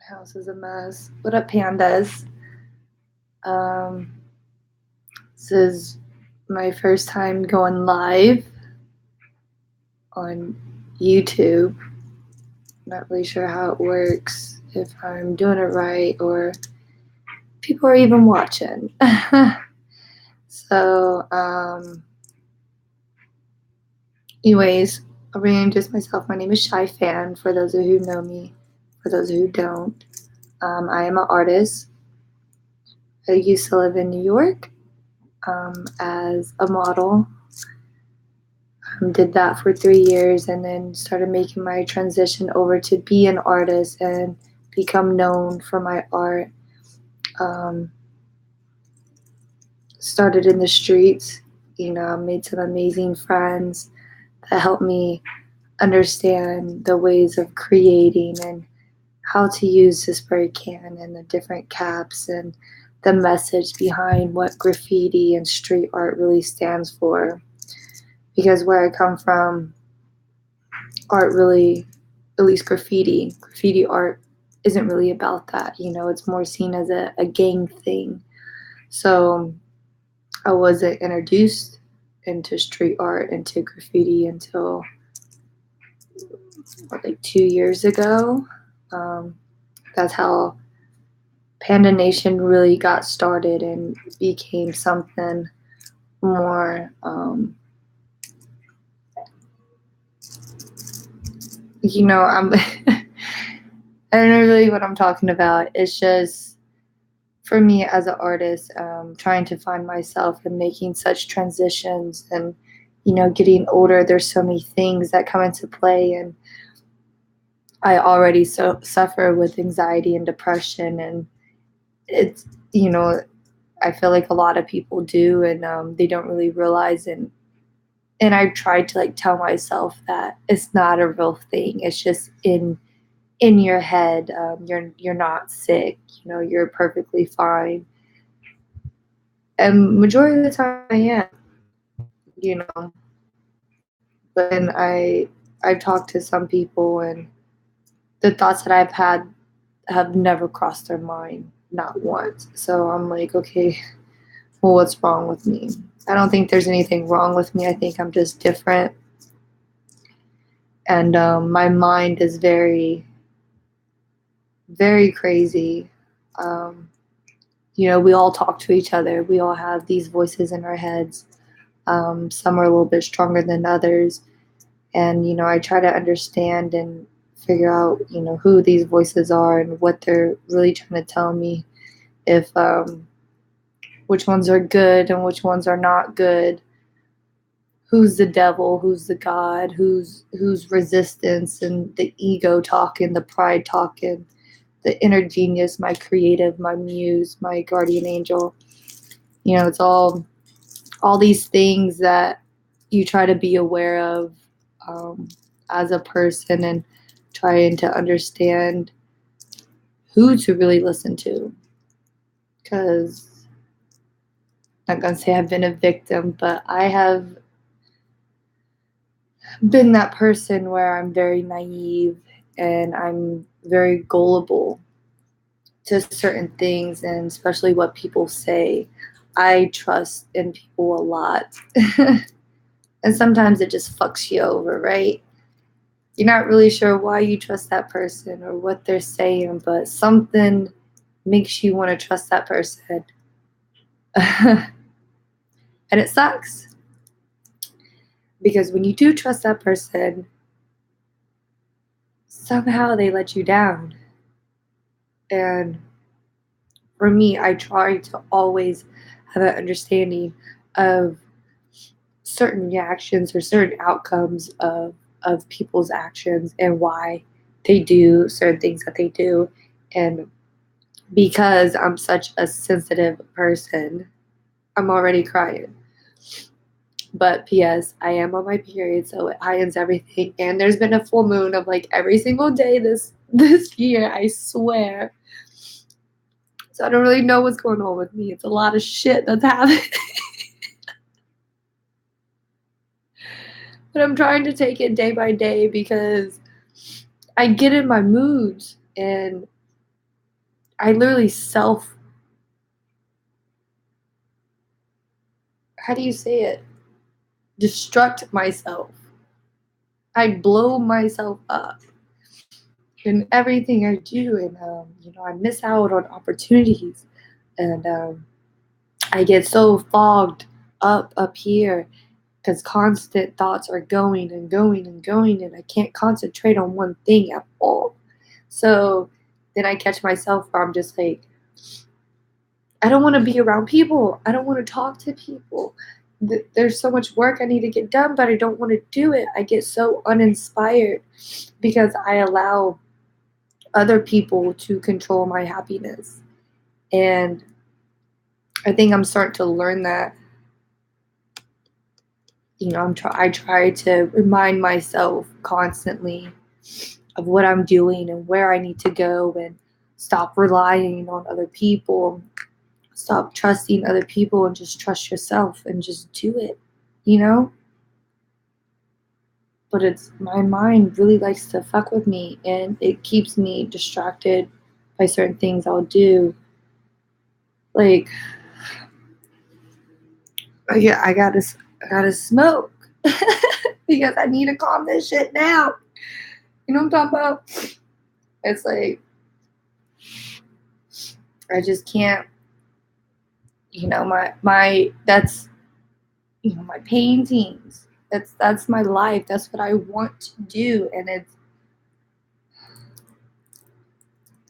House is a mess. What up, pandas? Um, this is my first time going live on YouTube. Not really sure how it works, if I'm doing it right, or people are even watching. So, anyways, I'll reintroduce myself. My name is Shy Fan, for those of you who know me. For those who don't, I am an artist. I used to live in New York as a model. Did that for 3 years and then started making my transition over to be an artist and become known for my art. Um, Started in the streets, made some amazing friends that helped me understand the ways of creating and how to use the spray can and the different caps and the message behind what graffiti and street art really stands for. Because where I come from, art really, at least graffiti art isn't really about that. It's more seen as a gang thing. So I wasn't introduced into street art, into graffiti until like 2 years ago. That's how Panda Nation really got started and became something more, I'm I don't know really what I'm talking about. It's just for me as an artist, trying to find myself and making such transitions and, getting older, there's so many things that come into play. And I already suffer with anxiety and depression. And it's, I feel like a lot of people do, and they don't really realize. And I tried to tell myself that it's not a real thing. It's just in your head. You're not sick. You're perfectly fine. And majority of the time I am. you know but then I've talked to some people, and the thoughts that I've had have never crossed their mind, not once. So I'm like, okay, well, what's wrong with me? I don't think there's anything wrong with me. I think I'm just different. And my mind is very, very crazy. um, we all talk to each other. We all have these voices in our heads. Some are a little bit stronger than others. And I try to understand and figure out who these voices are and what they're really trying to tell me. If which ones are good and which ones are not good. Who's the devil, who's the God, who's resistance, and the ego talking, the pride talking, the inner genius, my creative, my muse, my guardian angel. It's all these things that you try to be aware of, um, as a person, and trying to understand who to really listen to. Because I'm not going to say I've been a victim, but I have been that person where I'm very naive and I'm very gullible to certain things, and especially what people say. I trust in people a lot. And sometimes it just fucks you over, right? You're not really sure why you trust that person or what they're saying, but something makes you want to trust that person. And it sucks. Because when you do trust that person, somehow they let you down. And for me, I try to always have an understanding of certain reactions or certain outcomes of people's actions and why they do certain things that they do. And because I'm such a sensitive person, I'm already crying. But P.S., I am on my period, so it heightens everything. And there's been a full moon of every single day this year, I swear. So I don't really know what's going on with me. It's a lot of shit that's happening. But I'm trying to take it day by day, because I get in my moods, and I literally how do you say it? Destruct myself. I blow myself up in everything I do, and I miss out on opportunities, and I get so fogged up here because constant thoughts are going and going and going, and I can't concentrate on one thing at all. So then I catch myself where I'm just like, I don't want to be around people. I don't want to talk to people. There's so much work I need to get done, but I don't want to do it. I get so uninspired because I allow other people to control my happiness. And I think I'm starting to learn that. I try to remind myself constantly of what I'm doing and where I need to go, and stop relying on other people. Stop trusting other people and just trust yourself and just do it, you know? But it's my mind really likes to fuck with me, and it keeps me distracted by certain things I'll do. Like, I gotta smoke because I need to calm this shit down. You know what I'm talking about? It's like I just can't. My that's my paintings. That's my life. That's what I want to do, and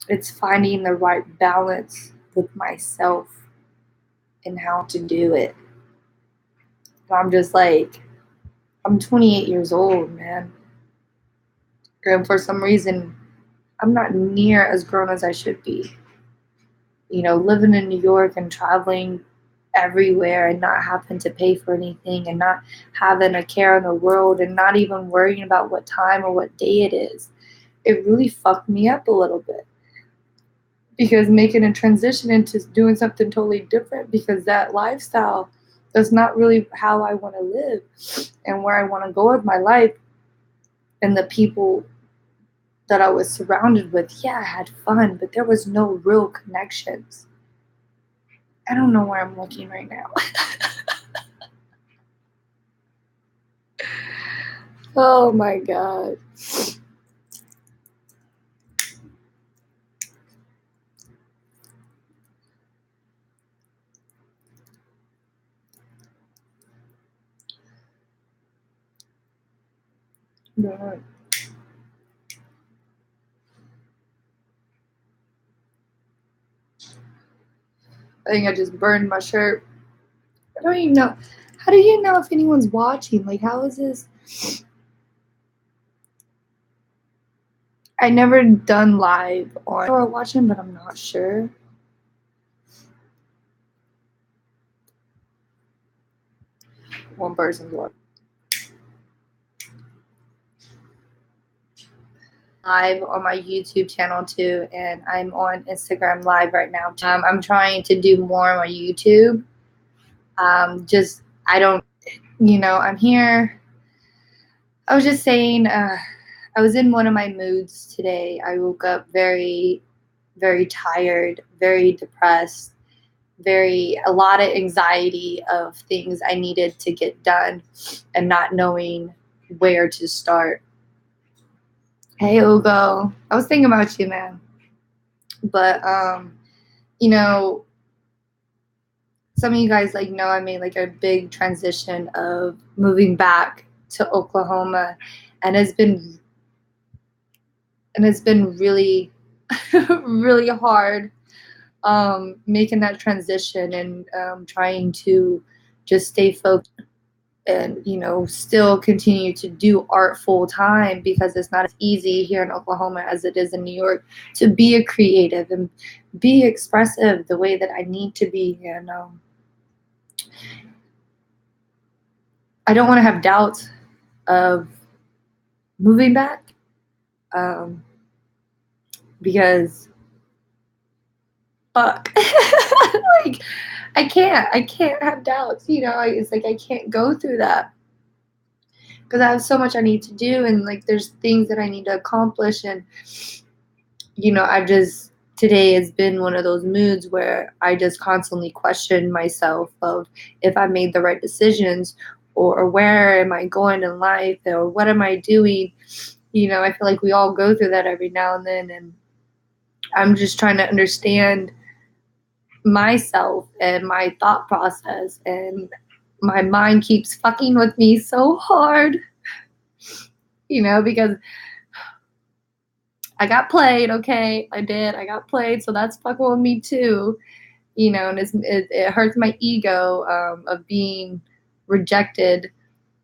it's finding the right balance with myself and how to do it. I'm just like, I'm 28 years old, man. And for some reason, I'm not near as grown as I should be. Living in New York and traveling everywhere and not having to pay for anything and not having a care in the world and not even worrying about what time or what day it is. It really fucked me up a little bit. Because making a transition into doing something totally different, because that lifestyle that's not really how I want to live and where I want to go with my life, and the people that I was surrounded with. Yeah, I had fun, but there was no real connections. I don't know where I'm looking right now. Oh my God. God. I think I just burned my shirt. I don't even know. How do you know if anyone's watching? Like, how is this? I never done live on or watching, but I'm not sure. One person's watching. Live on my YouTube channel too, and I'm on Instagram Live right now. I'm trying to do more on my YouTube. Just I don't, I'm here. I was just saying, I was in one of my moods today. I woke up very, very tired, very depressed, a lot of anxiety of things I needed to get done and not knowing where to start. Hey, Ugo. I was thinking about you, man. But, you know, some of you guys I made like a big transition of moving back to Oklahoma, and it's been really really hard making that transition, and trying to just stay focused and still continue to do art full time, because it's not as easy here in Oklahoma as it is in New York to be a creative and be expressive the way that I need to be. And I don't want to have doubts of moving back, because fuck. Like, I can't have doubts. It's like I can't go through that because I have so much I need to do, and like there's things that I need to accomplish, and I just today has been one of those moods where I just constantly question myself of if I made the right decisions, or where am I going in life, or what am I doing. I feel like we all go through that every now and then, and I'm just trying to understand myself and my thought process, and my mind keeps fucking with me so hard, because I got played. Okay, I got played, so that's fucking with me too. And it hurts my ego, of being rejected,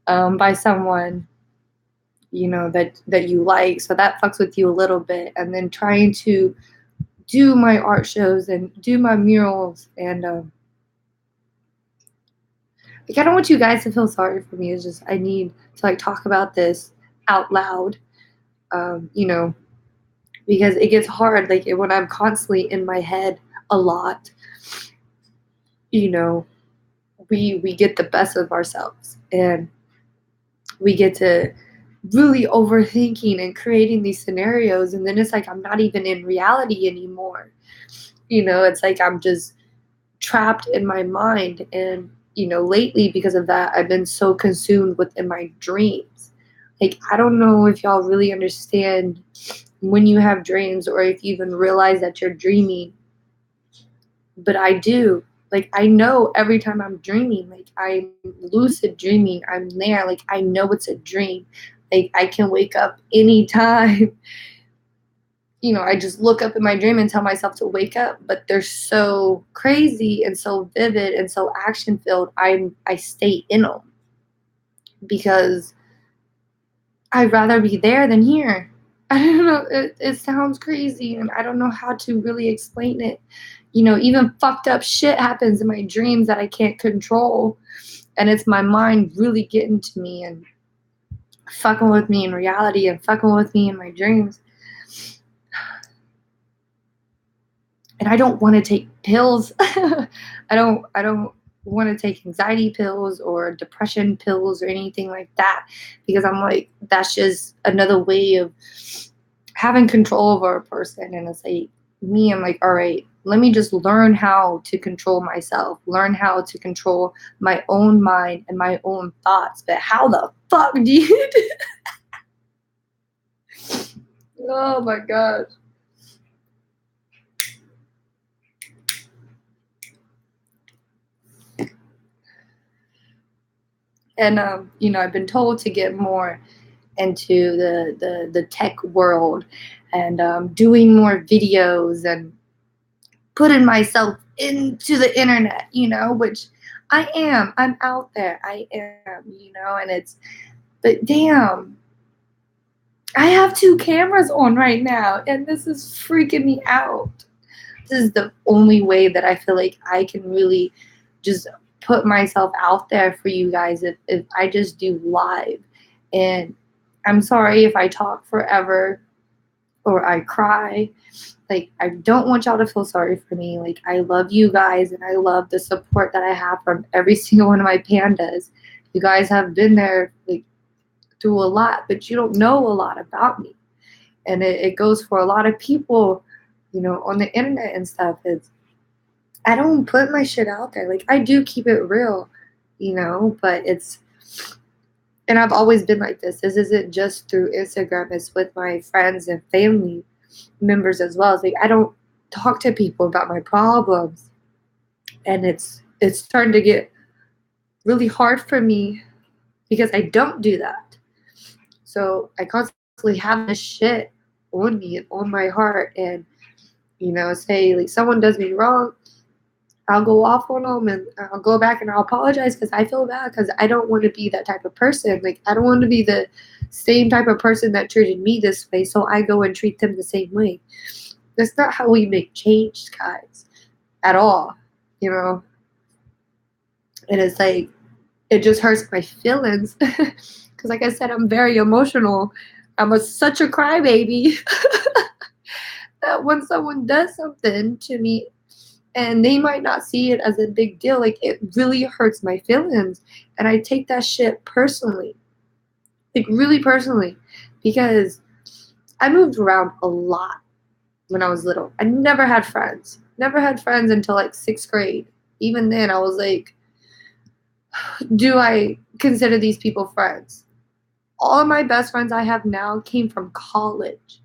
by someone, that you like. So that fucks with you a little bit. And then trying to do my art shows and do my murals, and I don't want you guys to feel sorry for me. It's just I need to talk about this out loud, um, you know, because it gets hard. Like when I'm constantly in my head a lot, you know, we get the best of ourselves, and we get to really overthinking and creating these scenarios, and then it's like I'm not even in reality anymore. It's like I'm just trapped in my mind. And lately, because of that, I've been so consumed within my dreams. Like, I don't know if y'all really understand when you have dreams, or if you even realize that you're dreaming, but I do. Like, I know every time I'm dreaming, like I'm lucid dreaming, I'm there, like I know it's a dream. Like, I can wake up anytime. I just look up in my dream and tell myself to wake up, but they're so crazy and so vivid and so action filled. I stay in them because I'd rather be there than here. I don't know. It sounds crazy, and I don't know how to really explain it. Even fucked up shit happens in my dreams that I can't control, and it's my mind really getting to me and fucking with me in reality and fucking with me in my dreams. And I don't want to take pills. I don't want to take anxiety pills or depression pills or anything like that, because I'm like, that's just another way of having control over a person. And it's like, I'm like, all right, let me just learn how to control myself, learn how to control my own mind and my own thoughts. But how the fuck do you do? Oh my gosh. And I've been told to get more into the tech world, and doing more videos and putting myself into the internet, which I'm out there. I am, and but damn, I have 2 cameras on right now, and this is freaking me out. This is the only way that I feel like I can really just put myself out there for you guys, if I just do live. And I'm sorry if I talk forever or I cry. Like, I don't want y'all to feel sorry for me. Like, I love you guys, and I love the support that I have from every single one of my pandas. You guys have been there, like, through a lot, but you don't know a lot about me. And it goes for a lot of people, on the internet and stuff. I don't put my shit out there. Like, I do keep it real, but and I've always been like this. This isn't just through Instagram. It's with my friends and family members as well. It's like, I don't talk to people about my problems. And it's starting to get really hard for me because I don't do that. So I constantly have this shit on me and on my heart. And, say, like, someone does me wrong, I'll go off on them, and I'll go back and I'll apologize because I feel bad, because I don't want to be that type of person. Like, I don't want to be the same type of person that treated me this way, so I go and treat them the same way. That's not how we make change, guys, at all, And it's like, it just hurts my feelings because, like I said, I'm very emotional. I'm such a crybaby that when someone does something to me, and they might not see it as a big deal, like, it really hurts my feelings. And I take that shit personally, like, really personally, because I moved around a lot. when I was little. I never had friends. Never had friends until like 6th grade. Even then, I was like, do I consider these people friends? All of my best friends I have now came from college,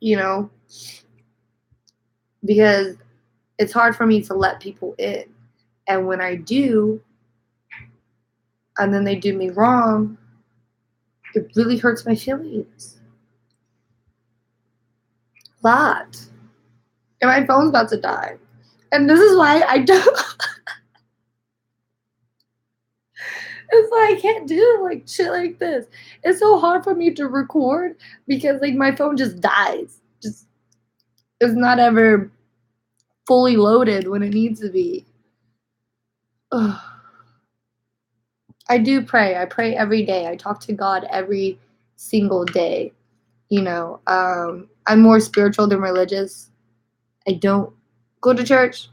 you know, because it's hard for me to let people in. And when I do, and then they do me wrong, it really hurts my feelings. A lot. And my phone's about to die. And this is why I don't. It's like I can't do like shit like this. It's so hard for me to record because like my phone just dies. Just it's not ever fully loaded when it needs to be. Ugh. I do pray. I pray every day. I talk to God every single day. I'm more spiritual than religious. I don't go to church.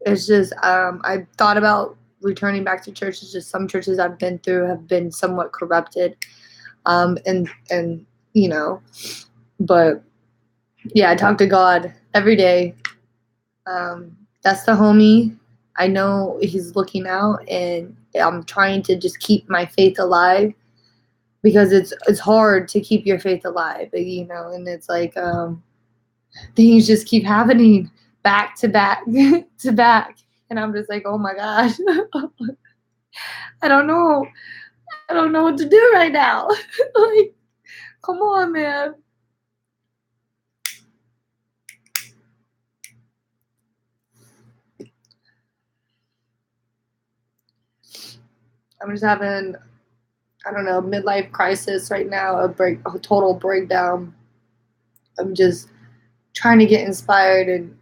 It's just I've thought about returning back to church. It's just some churches I've been through have been somewhat corrupted. And but yeah, I talk to God every day. That's the homie. I know he's looking out, and I'm trying to just keep my faith alive because it's hard to keep your faith alive, and it's like things just keep happening back to back to back, and I'm just like, oh my gosh, I don't know, I don't know what to do right now. Like, come on, man. I'm just having, I don't know, midlife crisis right now, a total breakdown. I'm just trying to get inspired and,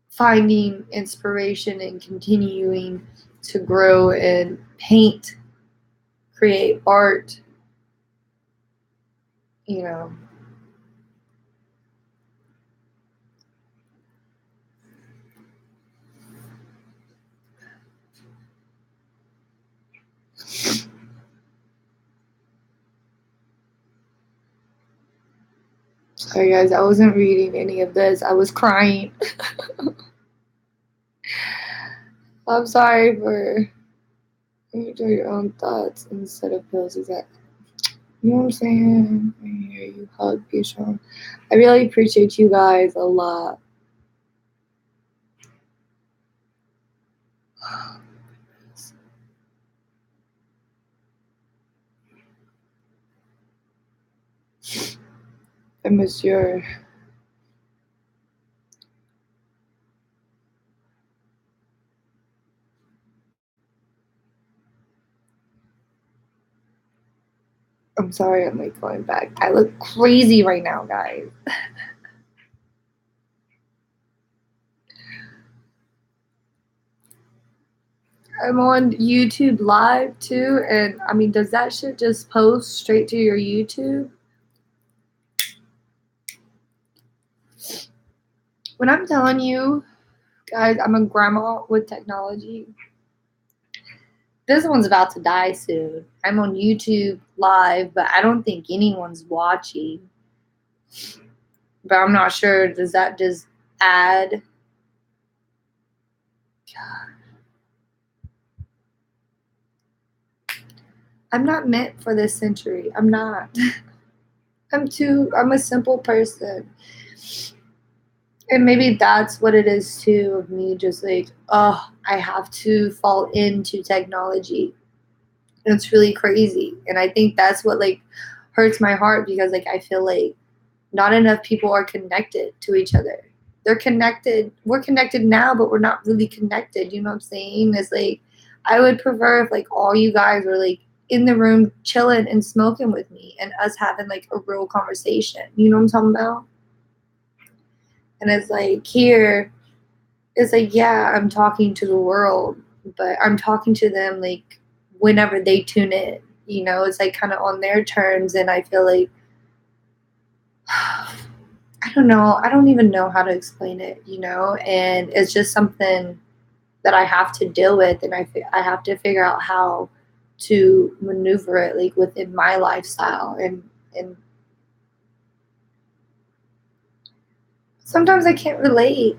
finding inspiration and continuing to grow and paint, create art, you know. Sorry guys, I wasn't reading any of this. I was crying. I'm sorry for you do your own thoughts instead of pills. Exactly. You know what I'm saying? I hear you. Hug, be strong. I really appreciate you guys a lot. I miss your. I'm sorry, I'm like going back. I look crazy right now, guys. I'm on YouTube Live too, and I mean, does that shit just post straight to your YouTube? When I'm telling you, guys, I'm a grandma with technology. This one's about to die soon. I'm on YouTube Live, but I don't think anyone's watching. But I'm not sure. Does that just add? God. I'm not meant for this century. I'm not. I'm a simple person. And maybe that's what it is too, of me just like, oh, I have to fall into technology. And it's really crazy. And I think that's what like hurts my heart because like I feel like not enough people are connected to each other. They're connected. We're connected now, but we're not really connected. You know what I'm saying? It's like I would prefer if like all you guys were like in the room chilling and smoking with me and us having like a real conversation. You know what I'm talking about? And it's like here, it's like, yeah, I'm talking to the world, but I'm talking to them like whenever they tune in. It's like kind of on their terms. And I feel like, I don't know. I don't even know how to explain it, and it's just something that I have to deal with. And I have to figure out how to maneuver it like within my lifestyle and Sometimes I can't relate.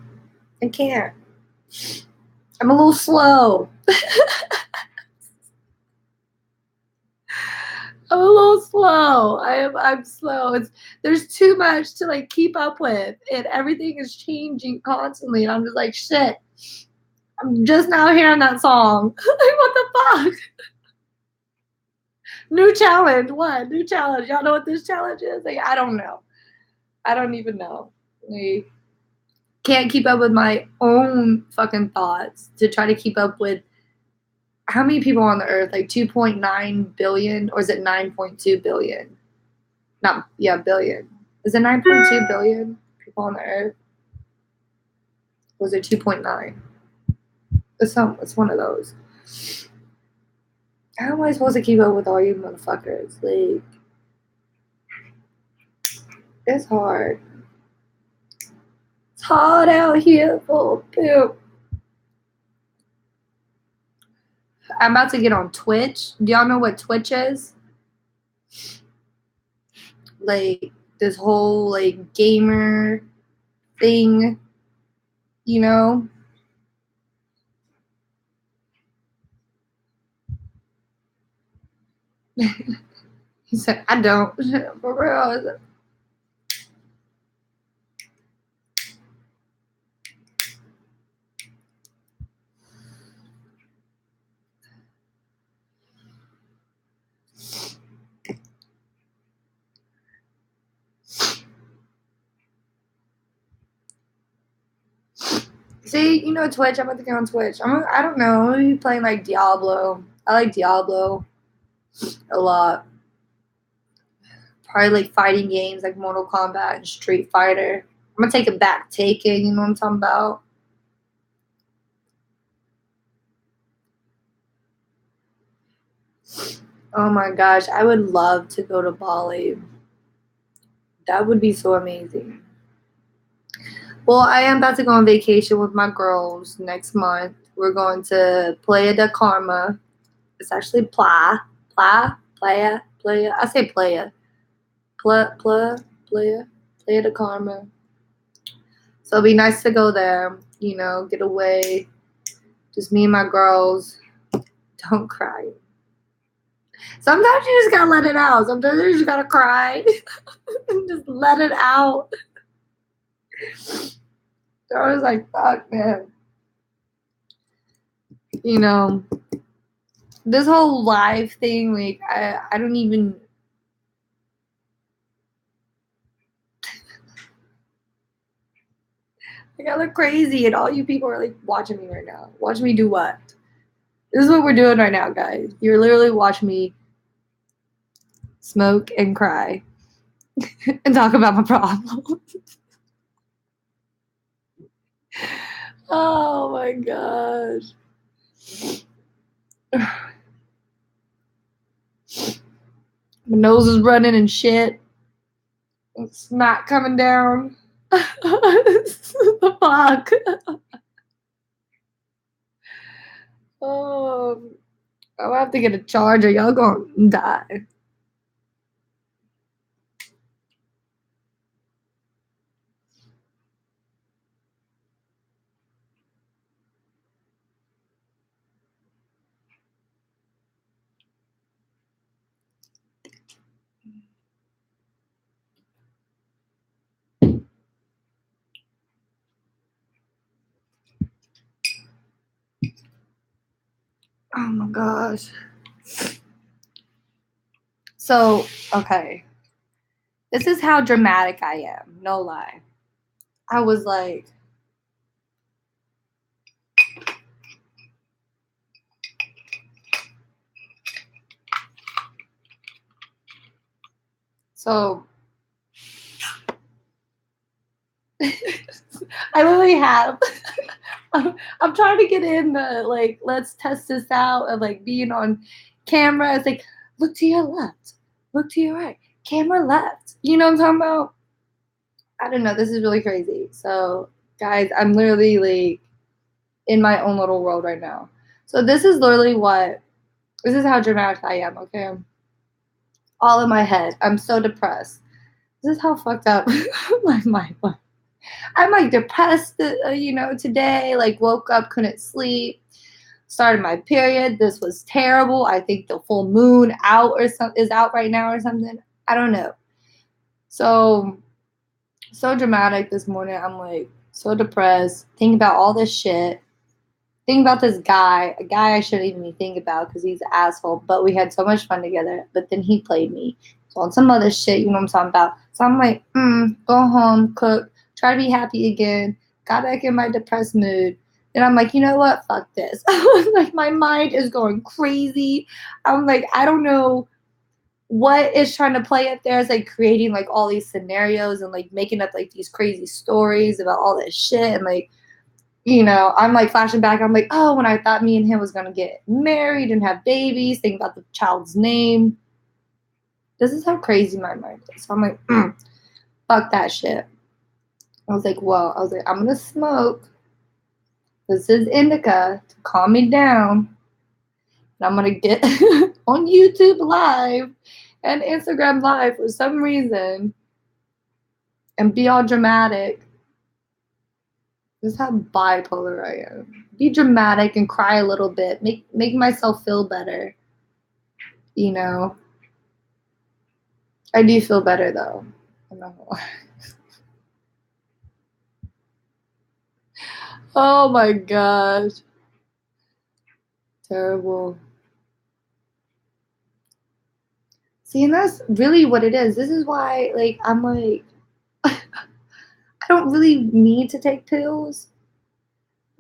I can't. I'm a little slow. I'm a little slow. I'm slow. There's too much to like keep up with, and everything is changing constantly. And I'm just like, shit. I'm just now hearing that song. Like, what the fuck? New challenge. What? New challenge. Y'all know what this challenge is? Like, I don't know. I don't even know. Like, can't keep up with my own fucking thoughts to try to keep up with how many people on the earth? Like 2.9 billion, or is it 9.2 billion? Not, yeah, billion. Is it 9.2 billion people on the earth? Or was it 2.9? It's one of those. How am I supposed to keep up with all you motherfuckers? Like, it's hard. It's hard out here for people. I'm about to get on Twitch. Do y'all know what Twitch is? Like, this whole, like, gamer thing, you know? He said, I don't. For real. See, you know Twitch. I'm about to get on Twitch. I don't know. I'm gonna be playing like Diablo. I like Diablo a lot. Probably like fighting games like Mortal Kombat and Street Fighter. I'm gonna take it back, Taken. You know what I'm talking about? Oh my gosh, I would love to go to Bali. That would be so amazing. Well, I am about to go on vacation with my girls next month. We're going to Playa de Carmen. It's actually Playa. I say Playa. Playa de Carmen. So it'll be nice to go there, you know, get away. Just me and my girls. Don't cry. Sometimes you just gotta let it out. Sometimes you just gotta cry. And just let it out. I was like, fuck, man. You know, this whole live thing, like, I don't even. Like, I look crazy, and all you people are like watching me right now. Watch me do what? This is what we're doing right now, guys. You're literally watching me smoke and cry and talk about my problems. Oh my gosh. My nose is running and shit. It's not coming down. The fuck. Oh, I'll have to get a charger. Y'all gonna die. Oh my gosh. So, okay. This is how dramatic I am. No lie. I was like, so I literally have. I'm trying to get in the like, let's test this out of like being on camera. It's like, look to your left, look to your right, camera left. You know what I'm talking about? I don't know. This is really crazy. So, guys, I'm literally like in my own little world right now. So, this is literally this is how dramatic I am, okay? All in my head. I'm so depressed. This is how fucked up my mind was. I'm like depressed, today. Like woke up, couldn't sleep. Started my period. This was terrible. I think the full moon out or something is out right now or something. I don't know. So so dramatic this morning. I'm like so depressed. Thinking about all this shit. Think about this guy, a guy I shouldn't even think about because he's an asshole. But we had so much fun together. But then he played me. So on some other shit, you know what I'm talking about. So I'm like, go home, cook, try to be happy again. Got back in my depressed mood. Then I'm like, you know what? Fuck this. Like my mind is going crazy. I'm like, I don't know what is trying to play up there. It's like creating like all these scenarios and like making up like these crazy stories about all this shit and like I'm like flashing back. I'm like, oh, when I thought me and him was gonna get married and have babies, thinking about the child's name. This is how crazy my mind is. So I'm like, fuck that shit. I was like, well, I'm gonna smoke. This is indica to calm me down. And I'm gonna get on YouTube live and Instagram live for some reason and be all dramatic. This is how bipolar I am. Be dramatic and cry a little bit. Make myself feel better. I do feel better though. I'm not gonna lie. Oh my gosh. Terrible. See, and that's really what it is. This is why, like, I'm like, I don't really need to take pills.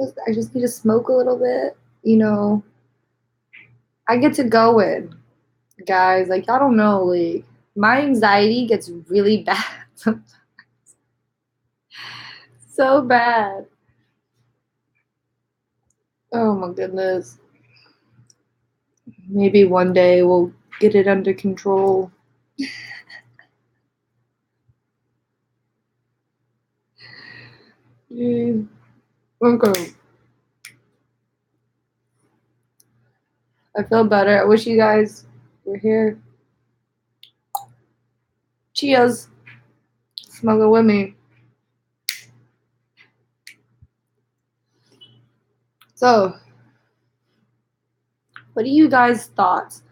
I just need to smoke a little bit. I get to go in, guys. Like, y'all don't know, like, my anxiety gets really bad sometimes. So bad. Oh my goodness. Maybe one day we'll get it under control. Jeez. Okay. I feel better. I wish you guys were here. Cheers. Smoke it with me. So, what are you guys' thoughts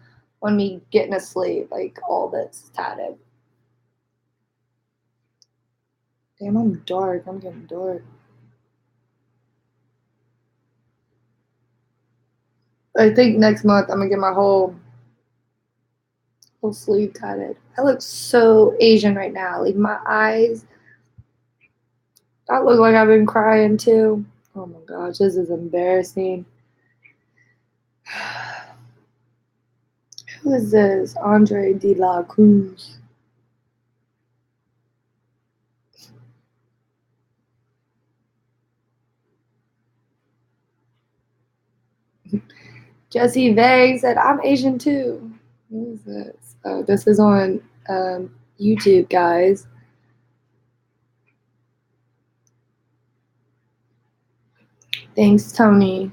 on me getting asleep? Like all this tatted. Damn, I'm dark. I'm getting dark. I think next month I'm gonna get my whole sleeve tatted. I look so Asian right now. Like my eyes. I look like I've been crying too. Oh my gosh, this is embarrassing. Who is this? Andre de la Cruz. Jesse Vang said, I'm Asian too. Who is this? Oh, this is on YouTube, guys. Thanks, Tony.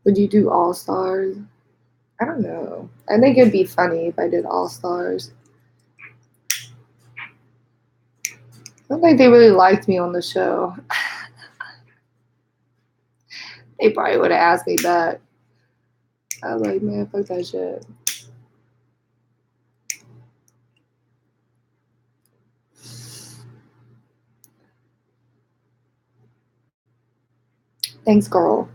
Would you do All Stars? I don't know. I think it'd be funny if I did All Stars. I don't think they really liked me on the show. They probably would have asked me back. I was like, man, fuck that shit. Thanks, girl.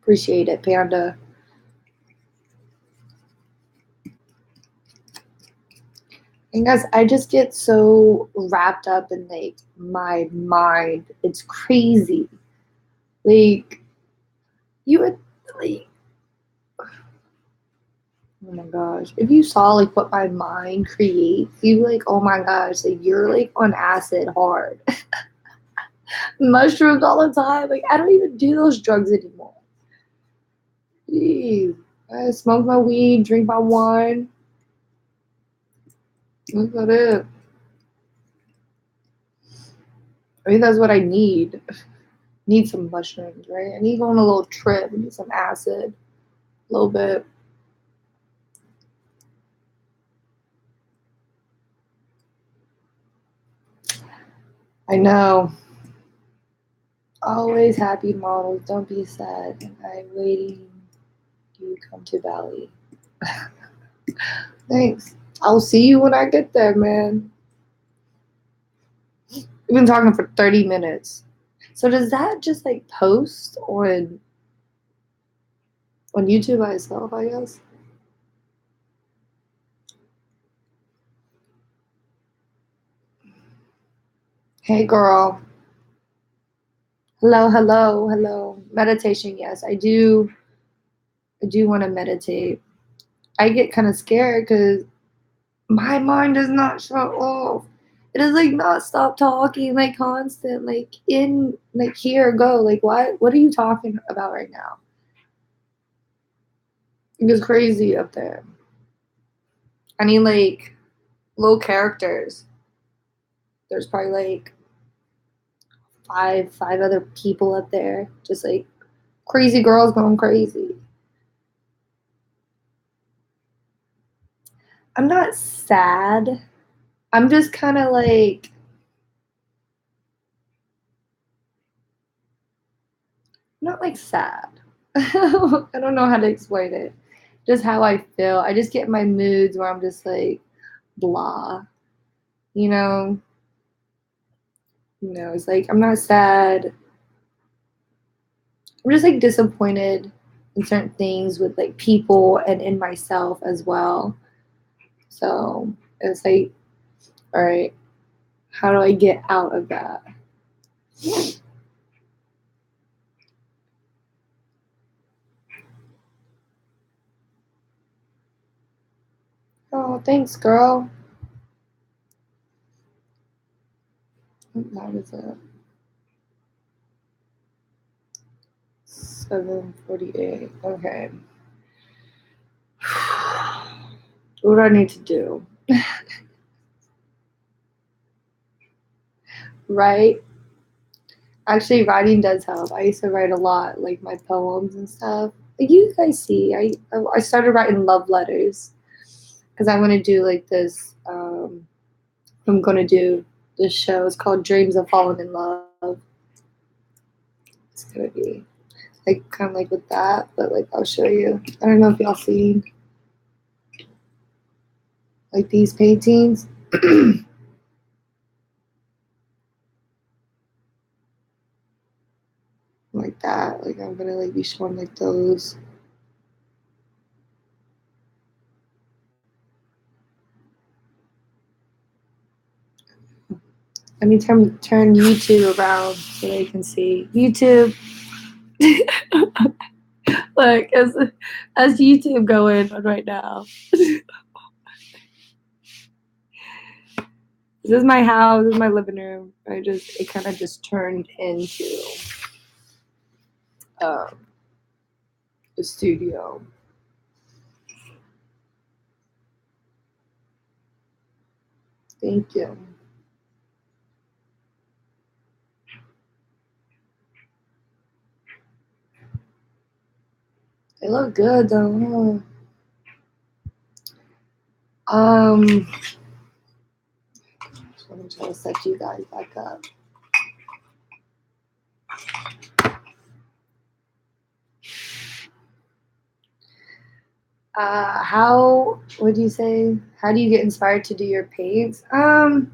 Appreciate it, Panda. And guys, I just get so wrapped up in like my mind. It's crazy. Like you would like oh my gosh. If you saw like what my mind creates, you like, oh my gosh, like you're like on acid hard. Mushrooms all the time. Like I don't even do those drugs anymore. Jeez. I smoke my weed, drink my wine. That's about it. I think that's what I need. Need some mushrooms, right? I need to go on a little trip. I need some acid. A little bit. I know. Always happy models. Don't be sad. I'm waiting you come to Bali. Thanks. I'll see you when I get there, man. We've been talking for 30 minutes. So does that just like post on YouTube by itself, I guess? Hey girl. Hello, hello, hello. Meditation, yes. I do want to meditate. I get kind of scared because my mind does not shut off. It does like not stop talking like constant, like in like here go. Like what are you talking about right now? It's crazy up there. I mean like low characters. There's probably like five other people up there. Just like crazy girls going crazy. I'm not sad. I'm just kind of like not like sad. I don't know how to explain it. Just how I feel. I just get in my moods where I'm just like blah. You know, it's like I'm not sad. I'm just like disappointed in certain things with like people and in myself as well. So it's like, all right, how do I get out of that? Oh, thanks, girl. What is it? 7:48. Okay. What do I need to do? Write. Actually, writing does help. I used to write a lot, like my poems and stuff. Like you guys see, I started writing love letters because I want to do like this. I'm gonna do this show. It's called Dreams of Falling in Love. It's gonna be like kind of like with that, but like I'll show you. I don't know if y'all seen like these paintings. Like that. Like I'm gonna like be showing like those. Let me turn YouTube around so they can see YouTube. Look, as YouTube going on right now. This is my house. This is my living room. It kind of just turned into um, a studio. Thank you. They look good though. Let me try to set you guys back up. How would you say? How do you get inspired to do your paints? Well,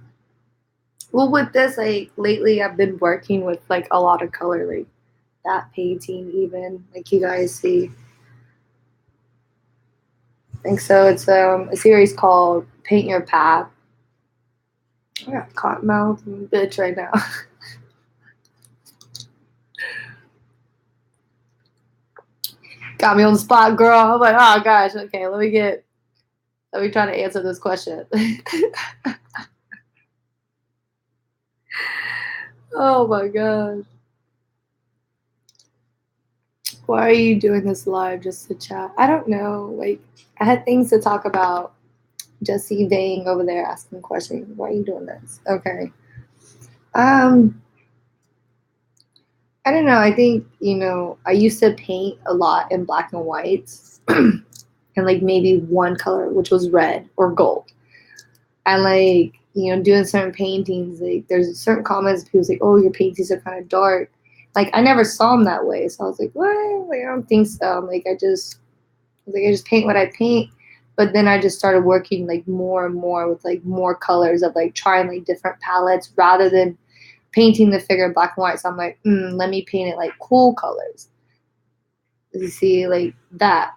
with this, like lately, I've been working with like a lot of color, like that painting, even like you guys see. I think so. It's a series called Paint Your Path. I got cotton mouth and bitch right now. Got me on the spot, girl. I'm like, oh gosh, okay, let me try to answer this question. Oh my gosh. Why are you doing this live just to chat? I don't know. Like, I had things to talk about. Jesse Dang over there asking questions. Why are you doing this? Okay. Um, I don't know. I think, I used to paint a lot in black and whites and like maybe one color, which was red or gold. And like doing certain paintings, like there's certain comments, people say, oh, your paintings are kind of dark. Like I never saw them that way. So I was like, what? Like I don't think so. I just paint what I paint. But then I just started working like more and more with like more colors of like trying like different palettes rather than painting the figure in black and white. So I'm like, let me paint it like cool colors. You see, like that.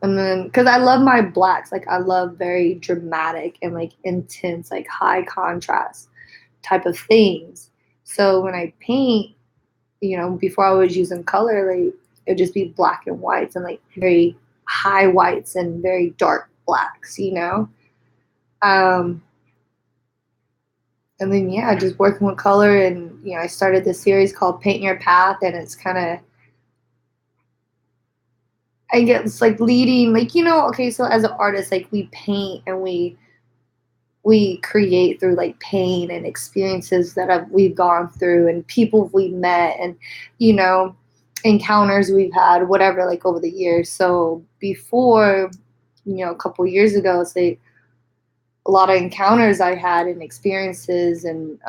And then, because I love my blacks, like I love very dramatic and like intense, like high contrast type of things. So when I paint, before I was using color, like it would just be black and whites and like very high whites and very dark blacks. Um, and then yeah, just working with color, and I started this series called Paint Your Path, and it's kind of, I guess, like leading, like okay, so as an artist, like we paint and we create through like pain and experiences that we've gone through and people we've met and you know encounters we've had, whatever, like over the years. So before, a couple years ago, it's like a lot of encounters I had and experiences and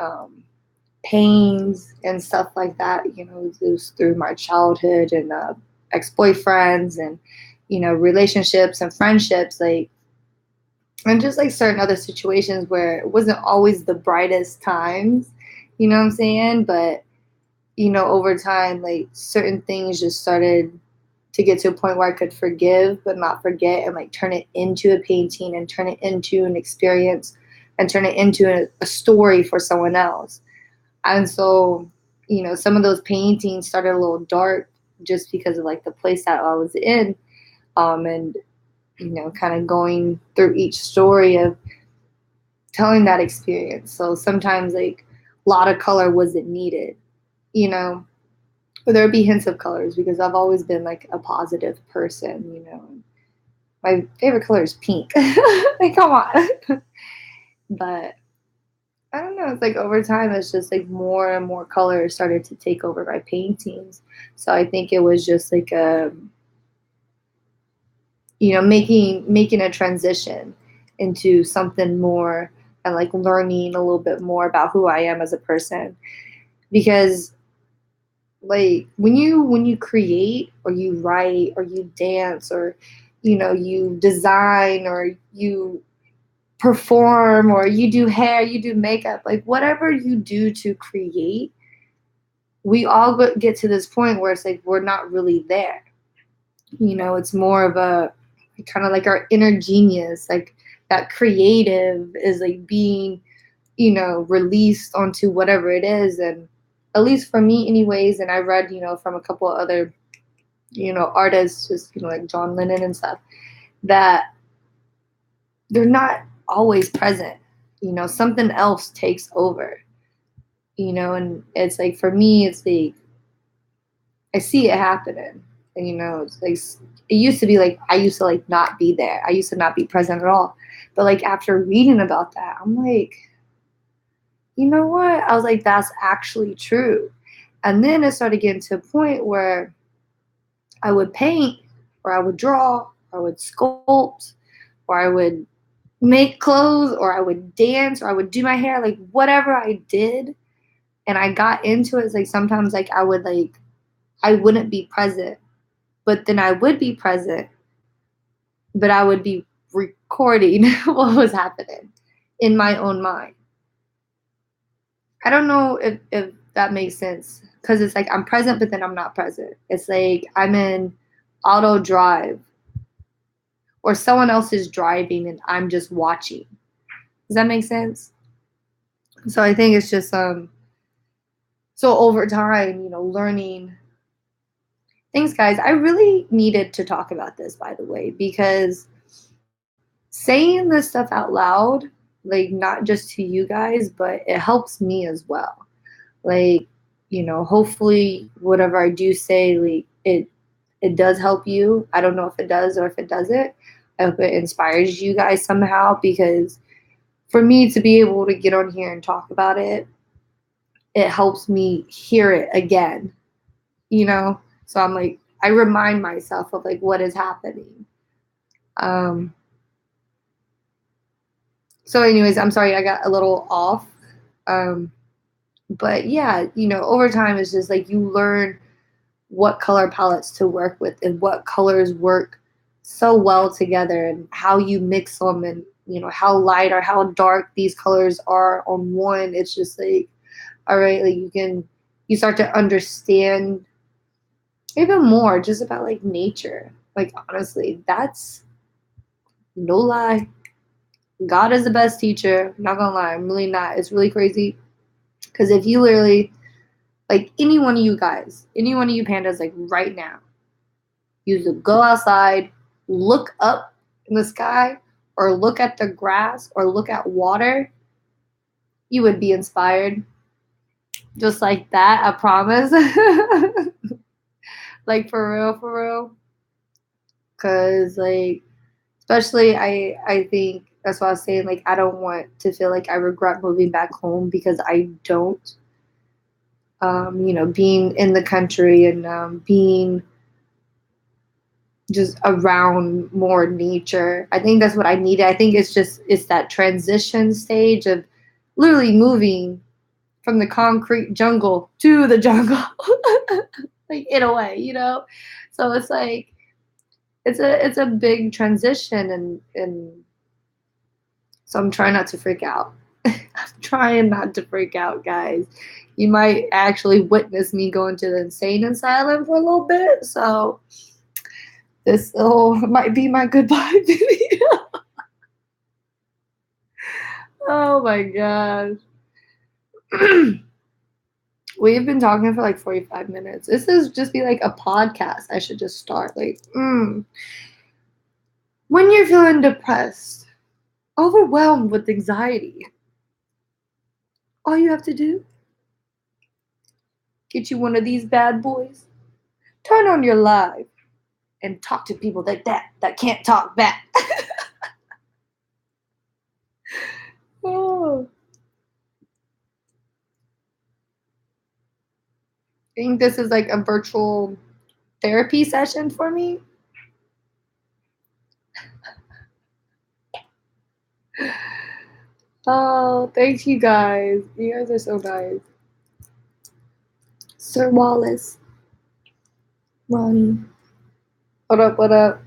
pains and stuff like that. It was through my childhood and ex-boyfriends and relationships and friendships, like, and just like certain other situations where it wasn't always the brightest times, you know what I'm saying? But, over time, like certain things just started to get to a point where I could forgive but not forget, and like turn it into a painting and turn it into an experience and turn it into a story for someone else. And so, some of those paintings started a little dark just because of like the place that I was in. And kind of going through each story of telling that experience. So sometimes like a lot of color wasn't needed, you know, or there'd be hints of colors because I've always been like a positive person. My favorite color is pink. Like, come on. But I don't know. It's like over time, it's just like more and more colors started to take over my paintings. So I think it was just like making a transition into something more, and like learning a little bit more about who I am as a person. Because like when you create or you write or you dance or you design or you perform or you do hair, you do makeup, like whatever you do to create, we all get to this point where it's like we're not really there. It's more of a kind of like our inner genius, like that creative is like being, released onto whatever it is. And at least for me, anyways, and I read, from a couple of other, artists, just, like John Lennon and stuff, that they're not always present. Something else takes over, and it's like for me, it's like I see it happening. And it's like it used to be like I used to like not be there. I used to not be present at all. But like after reading about that, I'm like, you know what? I was like, that's actually true. And then it started getting to a point where I would paint or I would draw or I would sculpt or I would make clothes or I would dance or I would do my hair, like whatever I did. And I got into it. It's like sometimes like I wouldn't be present, but then I would be present, but I would be recording what was happening in my own mind. I don't know if that makes sense, because it's like I'm present, but then I'm not present. It's like I'm in auto drive or someone else is driving and I'm just watching. Does that make sense? So I think it's just so over time, learning things, guys. I really needed to talk about this, by the way, because saying this stuff out loud, like not just to you guys, but it helps me as well. Like, hopefully whatever I do say, like it does help you. I don't know if it does or if it doesn't. I hope it inspires you guys somehow, because for me to be able to get on here and talk about it, it helps me hear it again, So I'm like, I remind myself of like what is happening. Um, So anyways, I'm sorry I got a little off. Um, but yeah, over time it's just like you learn what color palettes to work with and what colors work so well together and how you mix them and how light or how dark these colors are on one. It's just like, all right, like you start to understand even more just about like nature. Like honestly, that's no lie. God is the best teacher. I'm not gonna lie, I'm really not. It's really crazy because if you literally like any one of you guys, any one of you pandas, like right now, you to go outside, look up in the sky, or look at the grass, or look at water, you would be inspired. Just like that, I promise. Like for real. Cause like, especially I think that's why I was saying like I don't want to feel like I regret moving back home because I don't. Being in the country and being just around more nature. I think that's what I needed. I think it's that transition stage of literally moving from the concrete jungle to the jungle. Like in a way, So it's like it's a big transition and so I'm trying not to freak out. I'm trying not to freak out, guys. You might actually witness me going to the insane asylum for a little bit, so this might be my goodbye video. Oh my gosh. We've been talking for like 45 minutes. This is just be like a podcast. I should just start like, when you're feeling depressed, overwhelmed with anxiety, all you have to do, get you one of these bad boys, turn on your live, and talk to people that can't talk back. Oh. I think this is like a virtual therapy session for me. Oh, thank you guys. You guys are so nice. Sir Wallace. Ronnie. What up, what up?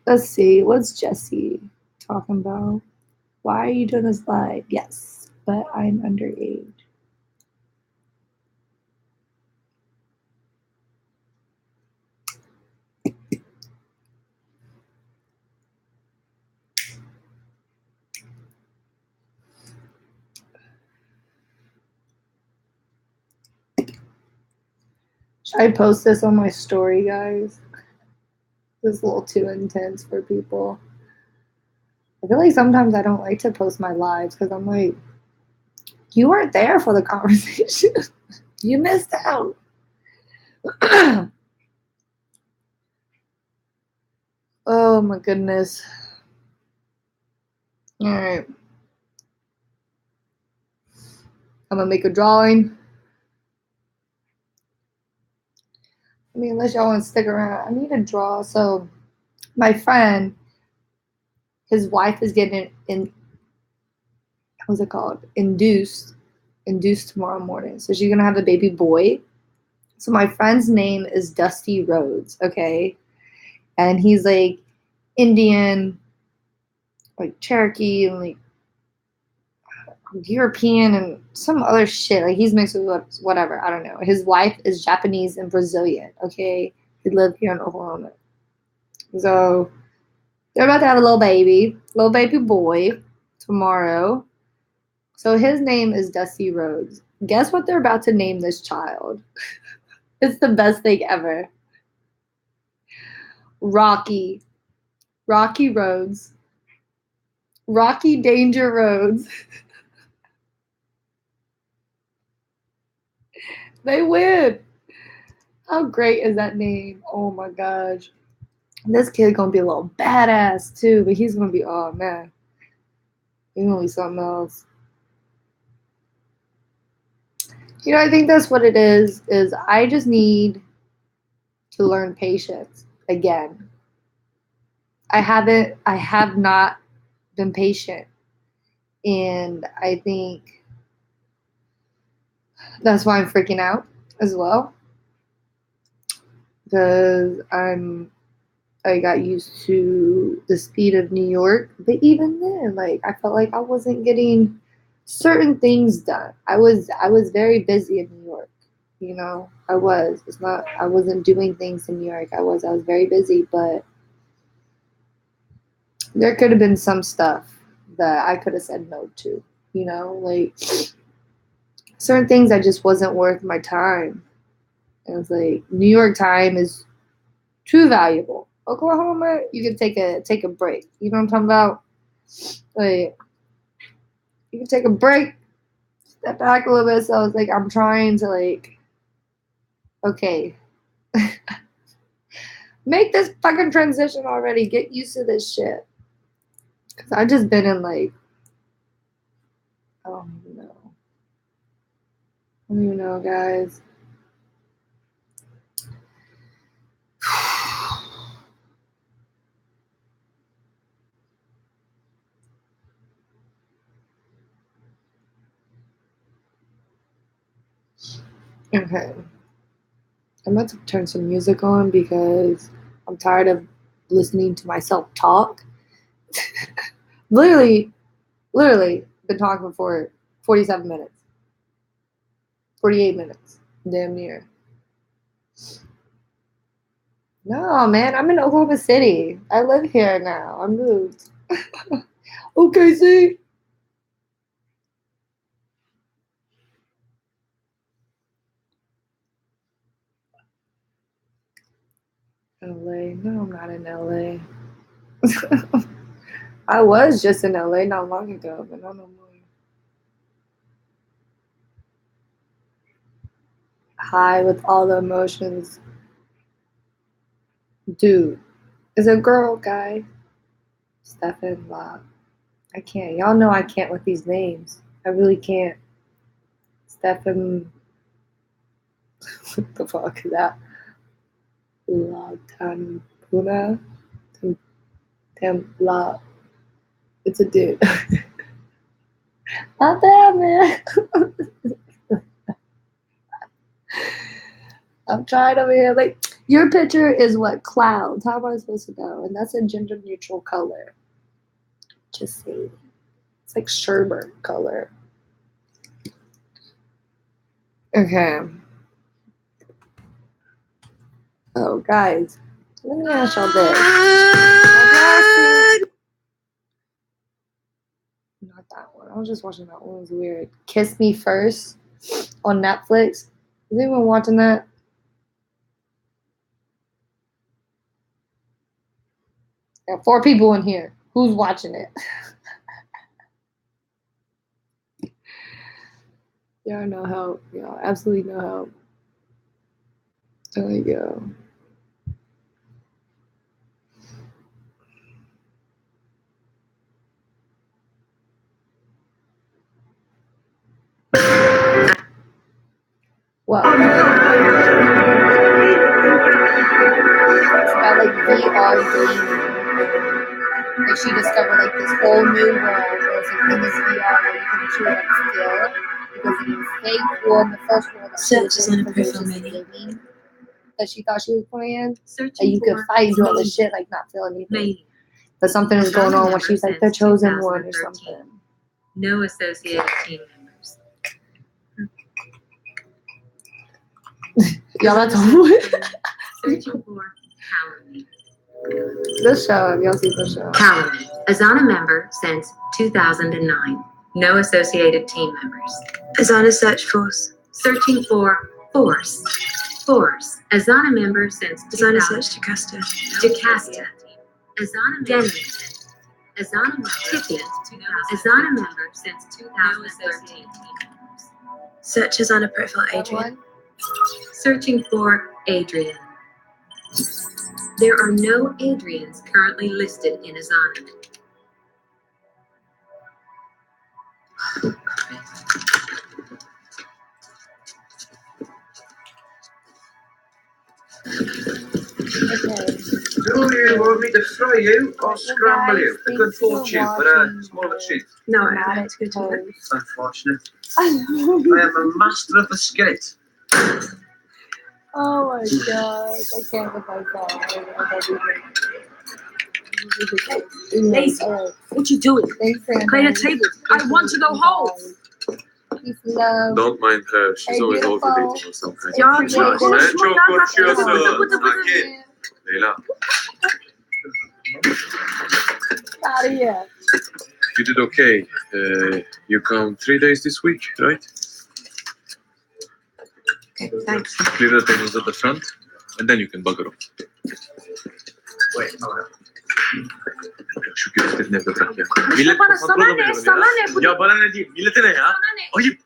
Let's see. What's Jesse talking about? Why are you doing this live? Yes, but I'm underage. Should I post this on my story, guys? This is a little too intense for people. I feel like sometimes I don't like to post my lives because I'm like, you weren't there for the conversation. You missed out. Oh my goodness. All right. I'm gonna make a drawing. I mean, unless y'all want to stick around, I need to draw. So, my friend, his wife is getting what's it called? Induced tomorrow morning. So she's gonna have a baby boy. So my friend's name is Dusty Rhodes, okay? And he's like Indian, like Cherokee, and like European and some other shit. Like he's mixed with whatever. I don't know. His wife is Japanese and Brazilian, okay? They live here in Oklahoma. So they're about to have a little baby boy tomorrow. So his name is Dusty Rhodes. Guess what they're about to name this child? It's the best thing ever. Rocky. Rocky Roads. Rocky Danger Roads. They win. How great is that name? Oh my gosh. This kid gonna be a little badass too, but he's gonna be, oh man. He's gonna be something else. I think that's what it is I just need to learn patience again. I have not been patient. And I think that's why I'm freaking out as well. Because I got used to the speed of New York, but even then, like I felt like I wasn't getting certain things done. I was very busy in New York. You know, I was. It's not. I wasn't doing things in New York. I was very busy, but there could have been some stuff that I could have said no to. You know, like certain things that just wasn't worth my time. And it's like New York time is too valuable. Oklahoma, you can take a break. You know what I'm talking about? Like you can take a break, step back a little bit. So it's like I'm trying to like, okay, make this fucking transition already. Get used to this shit. Cause I've just been in like, I don't even know. I don't even know, guys. Okay. I'm about to turn some music on because I'm tired of listening to myself talk. literally, literally been talking for 47 minutes, 48 minutes, damn near. No, man, I'm in Oklahoma City. I live here now. I moved. Okay, see? LA. No, I'm not in LA. I was just in LA not long ago, but not no more. High with all the emotions. Dude, is a girl, guy. Stefan Locke. I can't. Y'all know I can't with these names. I really can't. Stefan. What the fuck is that? La Tampuna? La. It's a dude. Not that, man. I'm trying over here. Like, your picture is what? Clouds. How am I supposed to know? And that's a gender neutral color. Just saying. It's like sherbet color. Okay. Oh, guys. Let me ask y'all this. Not that one. I was just watching that one. It was weird. Kiss Me First on Netflix. Is anyone watching that? There are 4 people in here. Who's watching it? Y'all no help. Y'all absolutely no help. There you go. What? It's about like VR gaming. Like she discovered like this whole new world. There's like in this VR where you can actually like skill because in the fake world, the first world that she was in, because it was just gaming that she thought she was playing, that you could fight and do all this shit like not feel anything. But something is going on when she's like the chosen one or something. No associated team members. Y'all, that's all. Searching for Calumny. This show, have y'all seen this show? Calumny. Azana member since 2009. No associated team members. Azana search force. Searching for Force. Force. Azana member since Azana 2000. search Jocasta. Jocasta. Azana Denny. Azana Tippy. Azana member since 2013. Search Azana profile That Adrian. one? Searching for Adrian. There are no Adrians currently listed in Azana. Okay. Do you want me to fry you or scramble you? A good fortune, but a smaller treat. No, I have to go to bed. Unfortunate. I am a master of the skillet. Oh my god, I can't with myself. Lazy. What you doing? Clean the table. I want to go home. Peace and love. Don't mind her. She's Hey, always beautiful. overdating or something. Ya, Creative. Çok konuşuyorsun. Leyla, Out of here. you did okay. You come 3 days this week, right? Okay, thanks. Clear the tables at the front, and then you can bugger off. Wait, hold on. Şu gösterin evde bırak ya. Bana sana ne? Sana ne? Bu Ya bana ne diyeyim? Millete ne ya? sana ne? Ayıp.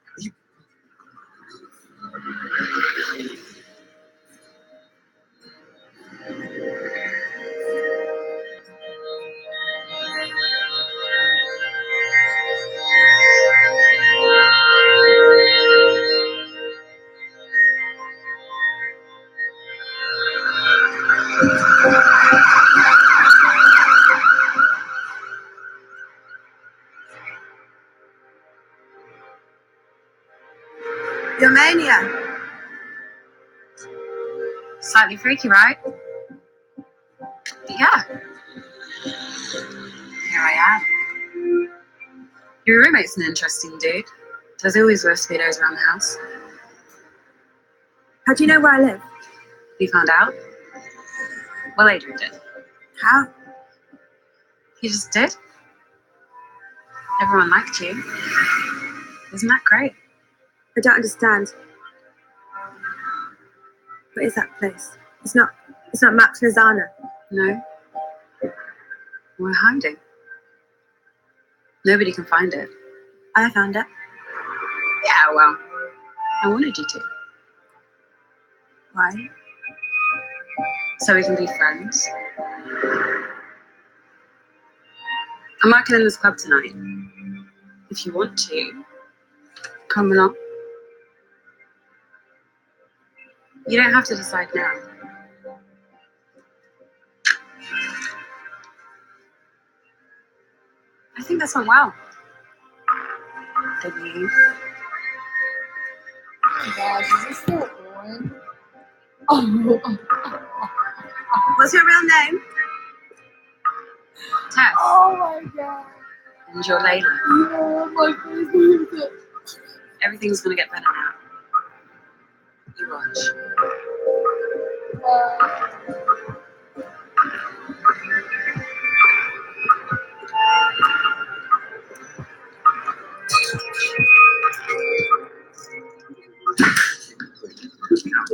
You're mania. Slightly freaky, right? Yeah. Here I am. Your roommate's an interesting dude. There's always worse weirdos around the house. How do you know where I live? You found out? Well, Adrian did. How? He just did. Everyone liked you. Isn't that great? I don't understand. What is that place? It's not Max Lozana. No. We're hiding. Nobody can find it. I found it. Yeah, well, I wanted you to. Why? So we can be friends. I'm working in this club tonight. If you want to, come along. You don't have to decide now. I think this went well. Did you? Oh my gosh, is this still on? Oh, What's your real name? Tess, oh my god. and you're Layla. Yeah, my favorite. Everything's gonna get better now. You watch.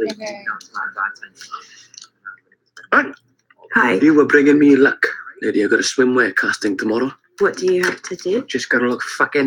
Okay. Hi. You were bringing me luck. Lady, I got a swimwear casting tomorrow. What do you have to do? Just gotta look fucking